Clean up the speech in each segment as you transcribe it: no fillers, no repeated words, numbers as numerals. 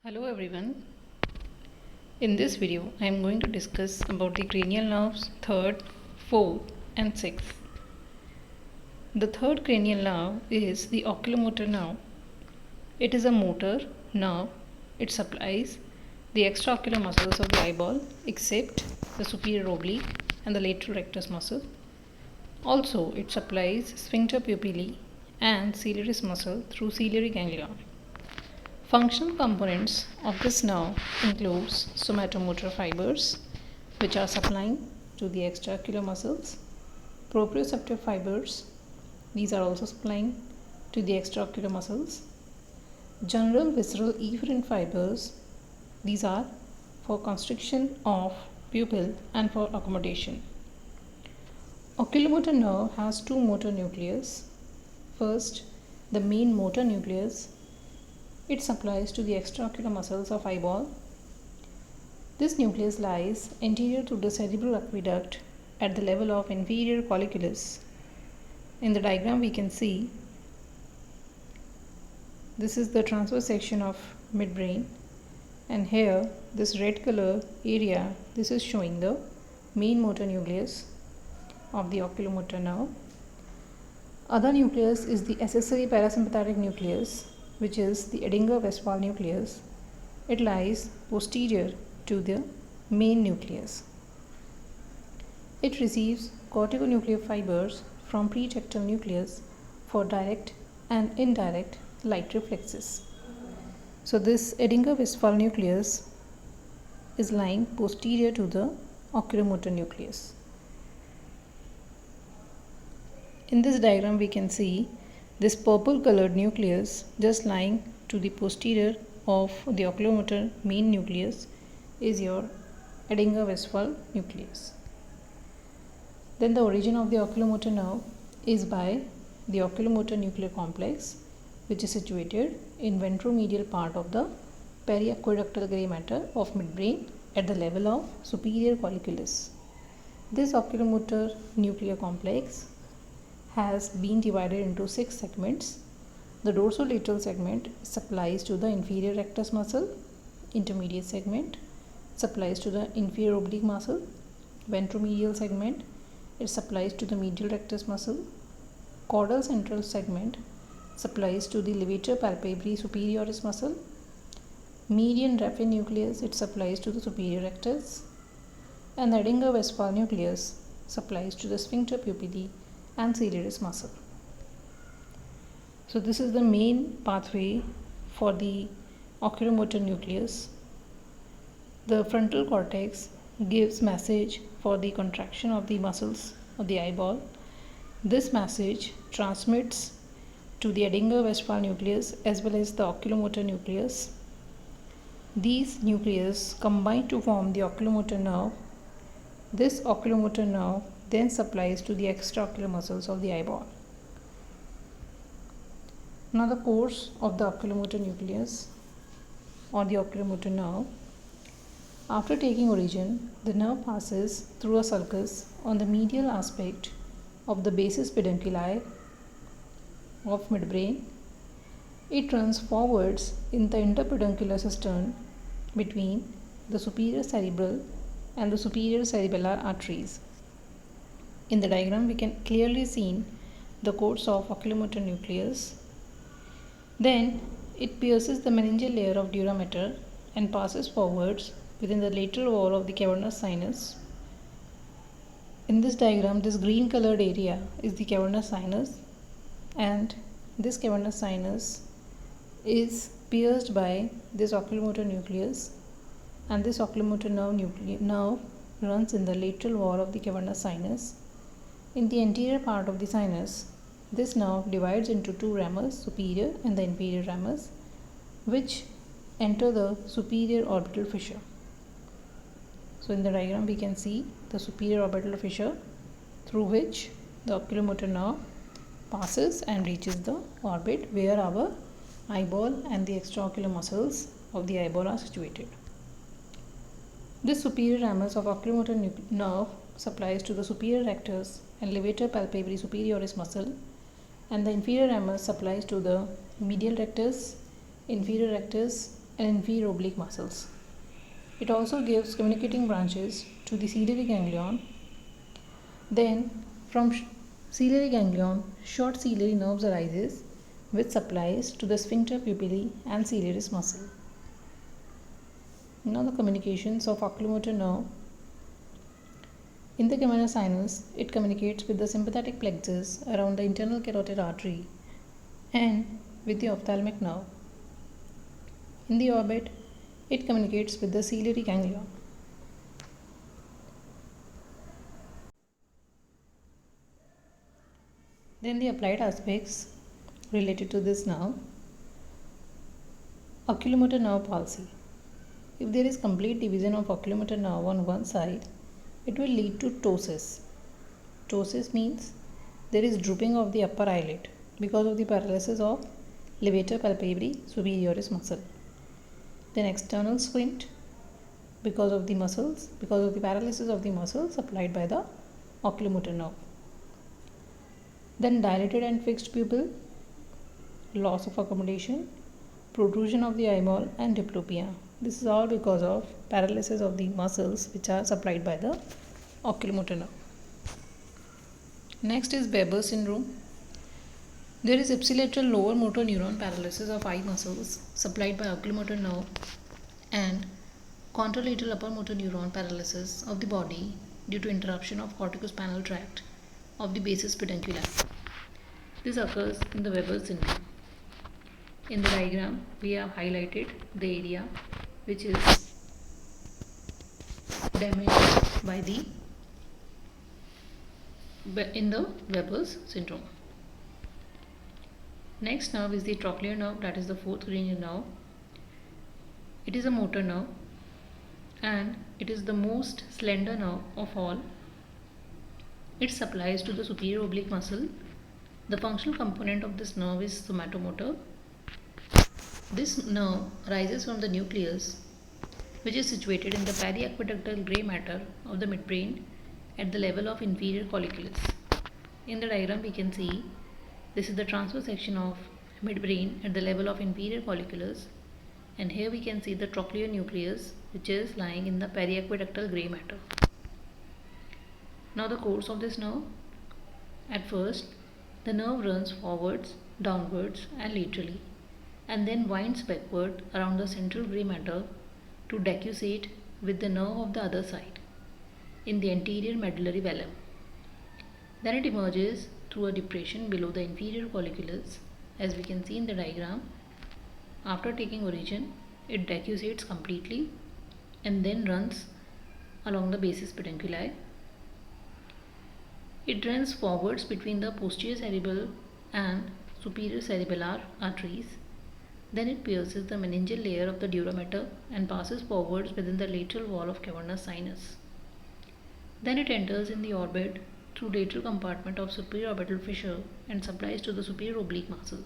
Hello everyone. In this video, I am going to discuss about the cranial nerves 3rd, 4th and 6th. The third cranial nerve is the oculomotor nerve. It is a motor nerve. It supplies the extraocular muscles of the eyeball except the superior oblique and the lateral rectus muscle. Also, it supplies sphincter pupillae and ciliaris muscle through ciliary ganglia. Functional components of this nerve includes somatomotor fibers, which are supplying to the extraocular muscles, proprioceptive fibers, these are also supplying to the extraocular muscles, general visceral efferent fibers, these are for constriction of pupil and for accommodation. Oculomotor nerve has two motor nucleus. First, the main motor nucleus. It supplies to the extraocular muscles of eyeball. This nucleus lies anterior to the cerebral aqueduct at the level of inferior colliculus. In the diagram we can see this is the transverse section of midbrain, and here this red color area, this is showing the main motor nucleus of the oculomotor nerve. Other nucleus is the accessory parasympathetic nucleus, which is the Edinger-Westphal nucleus. It lies posterior to the main nucleus. It receives corticonuclear fibers from pretectal nucleus for direct and indirect light reflexes. So this Edinger-Westphal nucleus is lying posterior to the oculomotor nucleus. In this diagram we can see this purple colored nucleus just lying to the posterior of the oculomotor main nucleus is your Edinger-Westphal nucleus. Then the origin of the oculomotor nerve is by the oculomotor nuclear complex, which is situated in ventromedial part of the periaqueductal gray matter of midbrain at the level of superior colliculus. This oculomotor nuclear complex has been divided into 6 segments. The dorsolateral segment supplies to the inferior rectus muscle, intermediate segment supplies to the inferior oblique muscle, ventromedial segment it supplies to the medial rectus muscle, caudal central segment supplies to the levator palpebrae superioris muscle, median raphe nucleus it supplies to the superior rectus, and the Edinger-Westphal nucleus supplies to the sphincter pupillae and ciliaris muscle. So this is the main pathway for the oculomotor nucleus. The frontal cortex gives message for the contraction of the muscles of the eyeball. This message transmits to the Edinger-Westphal nucleus as well as the oculomotor nucleus. These nucleus combine to form the oculomotor nerve. This oculomotor nerve then supplies to the extraocular muscles of the eyeball. Now the course of the oculomotor nucleus or the oculomotor nerve. After taking origin, the nerve passes through a sulcus on the medial aspect of the basis pedunculi of midbrain. It runs forwards in the interpeduncular cistern between the superior cerebral and the superior cerebellar arteries. In the diagram we can clearly see the course of oculomotor nucleus. Then it pierces the meningeal layer of dura mater and passes forwards within the lateral wall of the cavernous sinus. In this diagram, this green colored area is the cavernous sinus, and this cavernous sinus is pierced by this oculomotor nucleus, and this oculomotor nerve runs in the lateral wall of the cavernous sinus. In the anterior part of the sinus, this nerve divides into two ramus, superior and the inferior ramus, which enter the superior orbital fissure. So in the diagram we can see the superior orbital fissure through which the oculomotor nerve passes and reaches the orbit where our eyeball and the extraocular muscles of the eyeball are situated. This superior ramus of oculomotor nerve supplies to the superior rectus and levator palpebrae superioris muscle, and the inferior ramus supplies to the medial rectus, inferior rectus and inferior oblique muscles. It also gives communicating branches to the ciliary ganglion. Then, from ciliary ganglion, short ciliary nerves arises, which supplies to the sphincter pupillae and ciliaris muscle. Now the communications of oculomotor nerve. In the cavernosus sinus, it communicates with the sympathetic plexus around the internal carotid artery and with the ophthalmic nerve. In the orbit, it communicates with the ciliary ganglion. Then the applied aspects related to this nerve. Oculomotor nerve palsy. If there is complete division of oculomotor nerve on one side, it will lead to ptosis. Ptosis means there is drooping of the upper eyelid because of the paralysis of levator palpebrae superioris muscle. Then external squint because of the paralysis of the muscles supplied by the oculomotor nerve. Then dilated and fixed pupil, loss of accommodation, protrusion of the eyeball and diplopia. This is all because of paralysis of the muscles which are supplied by the oculomotor nerve. Next is Weber syndrome. There is ipsilateral lower motor neuron paralysis of eye muscles supplied by oculomotor nerve and contralateral upper motor neuron paralysis of the body due to interruption of corticospinal tract of the basis peduncular. This occurs in the Weber syndrome. In the diagram, we have highlighted the area which is damaged by in the Weber's syndrome. Next nerve is the trochlear nerve, that is the fourth cranial nerve. It is a motor nerve and it is the most slender nerve of all. It supplies to the superior oblique muscle. The functional component of this nerve is somatomotor. This nerve rises from the nucleus, which is situated in the periaqueductal grey matter of the midbrain at the level of inferior colliculus. In the diagram we can see this is the transverse section of midbrain at the level of inferior colliculus, and here we can see the trochlear nucleus which is lying in the periaqueductal grey matter. Now the course of this nerve. At first, the nerve runs forwards, downwards and laterally, and then winds backward around the central grey matter to decussate with the nerve of the other side in the anterior medullary velum. Then it emerges through a depression below the inferior colliculus, as we can see in the diagram. After taking origin, it decussates completely and then runs along the basis pedunculi. It runs forwards between the posterior cerebral and superior cerebellar arteries. Then it pierces the meningeal layer of the dura mater and passes forwards within the lateral wall of cavernous sinus. Then it enters in the orbit through lateral compartment of superior orbital fissure and supplies to the superior oblique muscle.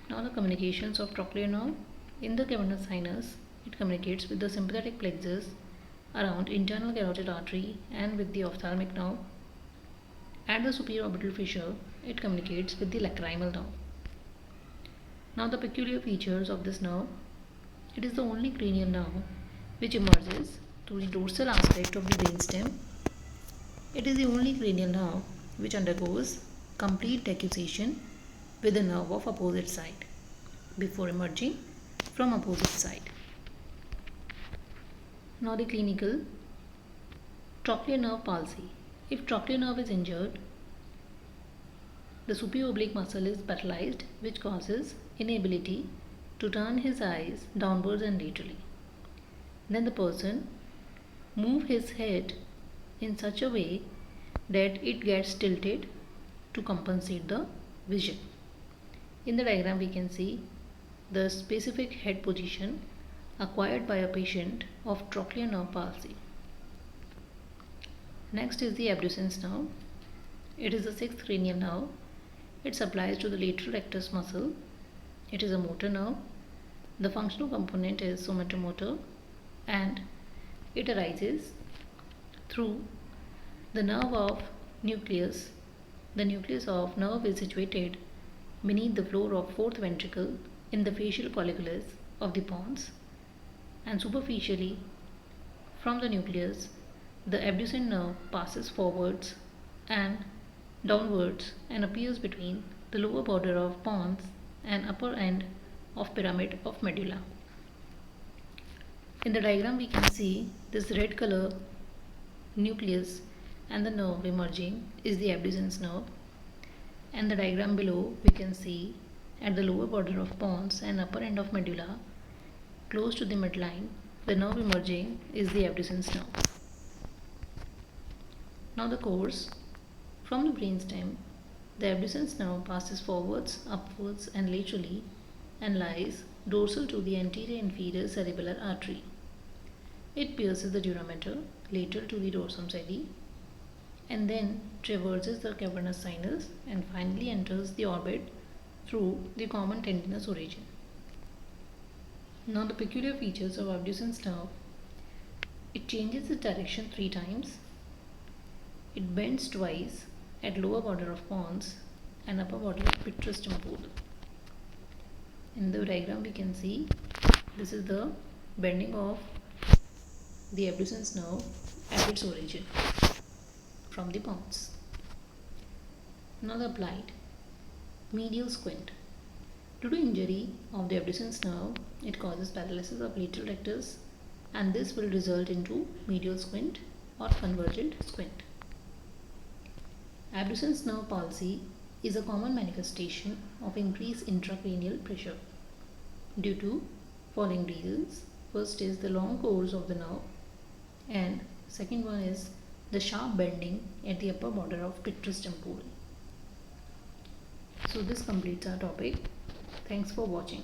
Now the communications of trochlear nerve. In the cavernous sinus, it communicates with the sympathetic plexus around internal carotid artery and with the ophthalmic nerve. At the superior orbital fissure, it communicates with the lacrimal nerve. Now the peculiar features of this nerve. It is the only cranial nerve which emerges through the dorsal aspect of the brainstem. It is the only cranial nerve which undergoes complete decussation with the nerve of opposite side before emerging from opposite side. Now the clinical. Trochlear nerve palsy. If trochlear nerve is injured, the superior oblique muscle is paralyzed, which causes inability to turn his eyes downwards and laterally. Then the person move his head in such a way that it gets tilted to compensate the vision. In the diagram we can see the specific head position acquired by a patient of trochlear nerve palsy. Next is the abducens nerve. It is the sixth cranial nerve. It supplies to the lateral rectus muscle. It is a motor nerve. The functional component is somatomotor and it arises through the nerve of nucleus. The nucleus of nerve is situated beneath the floor of fourth ventricle in the facial colliculus of the pons, and superficially from the nucleus the abducent nerve passes forwards and downwards and appears between the lower border of pons and upper end of pyramid of medulla. In the diagram we can see this red color nucleus and the nerve emerging is the abducens nerve, and the diagram below we can see at the lower border of pons and upper end of medulla close to the midline the nerve emerging is the abducens nerve. Now the course from the brainstem, the abducens nerve passes forwards, upwards and laterally and lies dorsal to the anterior inferior cerebellar artery. It pierces the dura mater lateral to the dorsum sedi and then traverses the cavernous sinus and finally enters the orbit through the common tendinous origin. Now the peculiar features of abducens nerve: it changes its direction 3 times, it bends twice at lower border of pons and upper border of petrous tempore. In the diagram we can see this is the bending of the abducens nerve at its origin from the pons. Now the applied medial squint. Due to injury of the abducens nerve, it causes paralysis of lateral rectus and this will result into medial squint or convergent squint. Abducens nerve palsy is a common manifestation of increased intracranial pressure due to following reasons. First is the long course of the nerve, and second one is the sharp bending at the upper border of petrous tempore. So this completes our topic. Thanks for watching.